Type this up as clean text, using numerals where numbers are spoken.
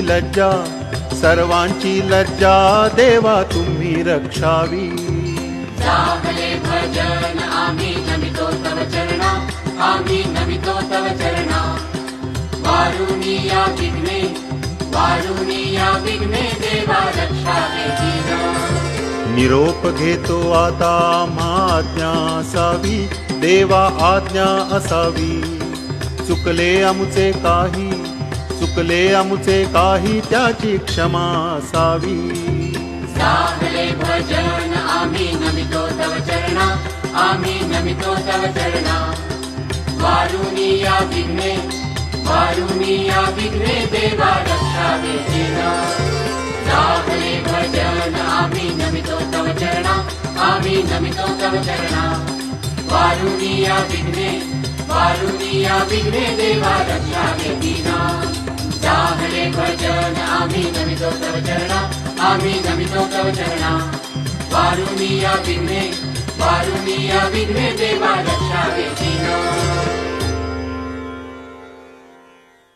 लज्जा सर्वांची लज्जा देवा तुम्ही रक्षावी जाहले भजन आम्ही नमितो तव चरणा आम्ही नमितो तव चरणा वारुनिया विघ्ने देवा रक्षावे दीना निरोप घेतो आता आम्हा आज्ञा असावी देवा आज्ञा असावी चुकले आमुचे काही त्याची क्षमा असावी जाहले भजन आम्ही नमितो तव चरणा आम्ही नमितो तव चरणा वारुनिया विघ्ने देवा रक्षावे दीना जाहले भजन आम्ही नमितो तव चरणा आम्ही नमितो तव चरणा वारुनिया विघ्ने देवा रक्षावे दीना जाहले भजन आम्ही नमितो तव चरणा आम्ही नमितो तव चरणा वारुनिया विघ्ने देवा रक्षावे दीना